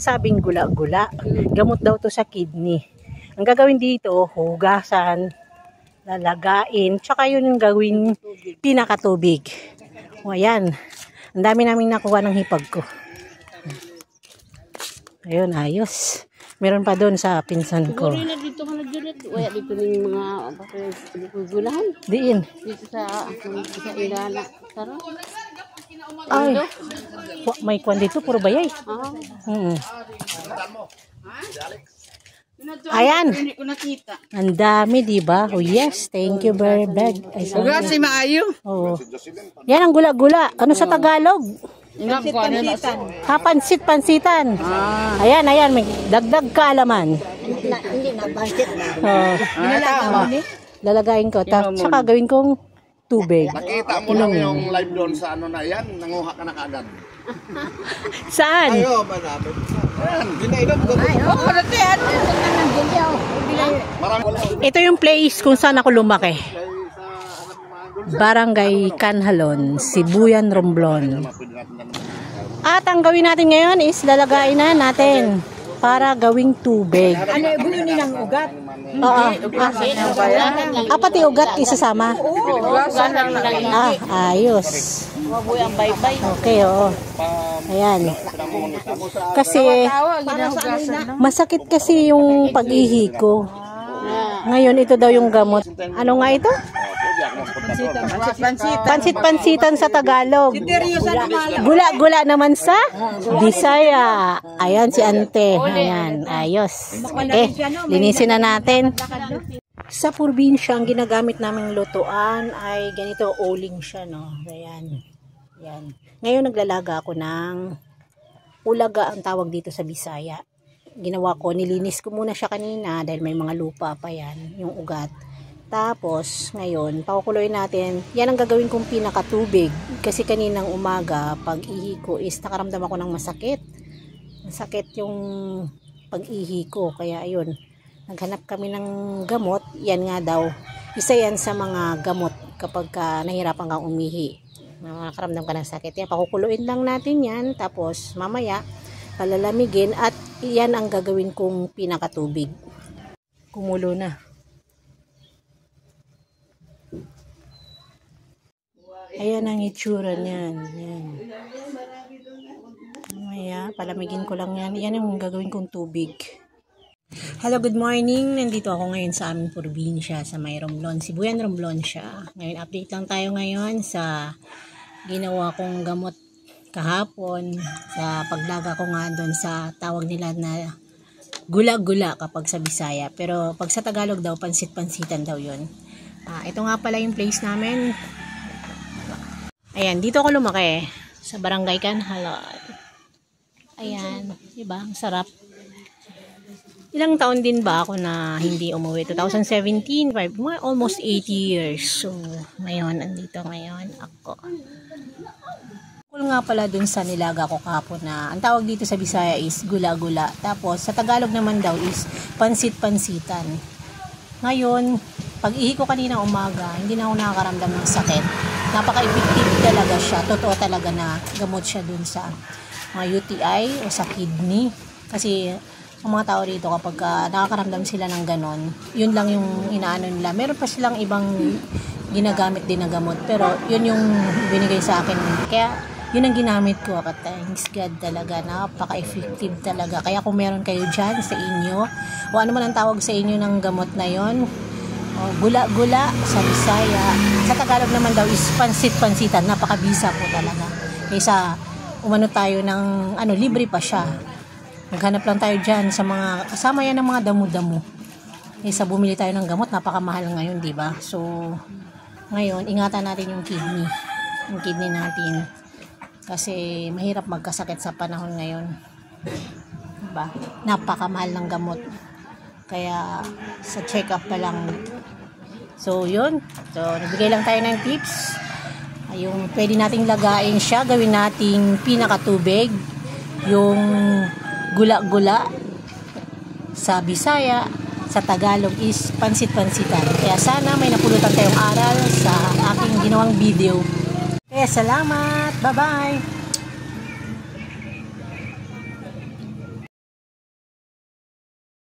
sinasabing gula-gula. Gamot daw to sa kidney. Ang gagawin dito, hugasan, lalagain, tsaka yun yung gawing pinakatubig. O ayan, ang dami naming nakuha ng hipag ko. Ayun, ayos. Meron pa doon sa pinsan ko. Dito ka nagdulit. Wala dito ng mga gulahan. Diin. Dito sa ilala. Tara. Ay, may kwan dito, puro bayay. Ayan. Ang dami, diba? Oh yes, thank you very much. Hugas si maayo. Oh. Yan ang gula-gula. Ano sa Tagalog? Pansit-pansitan. Pansit-pansitan. Ayan, ayan. May dagdag kaalaman. Hindi na, pansit na. Lalagayin ko. Tsaka gawin kong tubig. Nakita mo lang yung live doon sa ano na yan, nanguha ka na kaagad. Saan? Ayo, malapit. Ayan, ginainom ko. Ito yung place kung saan ako lumaki. Barangay Canhalon, Sibuyan, Romblon. At ang gawin natin ngayon is lalagain na natin para gawing tubig. Ano, ibunin ng ugat? Oo. Pati ugat isasama? Ayos. Okay, oo. Ayan. Kasi, masakit kasi yung pag-ihi ko. Ngayon, ito daw yung gamot. Ano nga ito? Pansit-pansitan sa Tagalog. Gula-gula naman sa Bisaya. Ayan si ante. Ayan, ayos. Okay, linisin na natin. Sa probinsya, ang ginagamit naming lutuan ay ganito, uling siya, no? Ayan. Ayan. Ngayon, naglalaga ako ng ulaga, ang tawag dito sa Bisaya. Ginawa ko, nilinis ko muna siya kanina dahil may mga lupa pa yan, yung ugat. Tapos, ngayon, pakukuluin natin. Yan ang gagawin kong pinakatubig. Kasi kaninang umaga, pag-ihi ko is nakaramdam ako ng masakit. Masakit yung pag-ihi ko. Kaya, ayun, naghanap kami ng gamot. Yan nga daw. Isa yan sa mga gamot kapag nahirapan kang umihi. Nakaramdam ka ng sakit. Yan, pakukuluin lang natin yan. Tapos, mamaya, palalamigin. At yan ang gagawin kong pinakatubig. Kumulo na. Ayan ang itsura niyan. Ayan. Mamaya, palamigin ko lang yan. Yan ang gagawin kong tubig. Hello, good morning. Nandito ako ngayon sa aming probinsya, sa may Romblon. Sibuyan, Romblon siya. Ngayon, update lang tayo ngayon sa ginawa kong gamot kahapon. Sa paglaga ko nga doon sa tawag nila na gula-gula kapag sa Bisaya. Pero pag sa Tagalog daw, pansit-pansitan daw yun. Ito nga pala yung place namin. Ayan, dito ako lumaki sa Barangay Canhalon. Ayan, diba? Ang sarap. Ilang taon din ba ako na hindi umuwi? 2017, almost 80 years. So, ngayon, andito ngayon ako. Cool nga pala dun sa nilaga ko kahapon na ang tawag dito sa Bisaya is gula-gula. Tapos, sa Tagalog naman daw is pansit-pansitan. Ngayon, pag-ihi ko kanina umaga, hindi na ako nakakaramdam ng sakit. Napaka-effective talaga siya. Totoo talaga na gamot siya dun sa mga UTI o sa kidney. Kasi ang mga tao dito kapag nakakaramdam sila ng ganon, yun lang yung inaano nila. Meron pa silang ibang ginagamit din na gamot. Pero yun yung binigay sa akin. Kaya yun ang ginamit ko. Thanks God talaga. Napaka-effective talaga. Kaya kung meron kayo dyan sa inyo, o ano man ang tawag sa inyo ng gamot na yon, gula-gula sa Bisaya. Sa Tagalog naman daw is pansit-pansitan. Napakabisa po talaga. Kaysa umano tayo ng libre pa siya. Maghanap lang tayo dyan sa mga kasama yan ng mga damo-damo. Kaysa bumili tayo ng gamot, napakamahal ngayon, di ba? So, ngayon, ingatan natin yung kidney. Yung kidney natin. Kasi mahirap magkasakit sa panahon ngayon. Diba? Napakamahal ng gamot. Kaya sa check-up pa lang. So, yun. So, nagbigay lang tayo ng tips. Yung pwede nating lagain siya, gawin nating pinakatubig. Yung gula-gula sa Bisaya, sa Tagalog is pansit-pansitan. Kaya sana may napulutan tayong aral sa aking ginawang video. Kaya salamat. Bye-bye.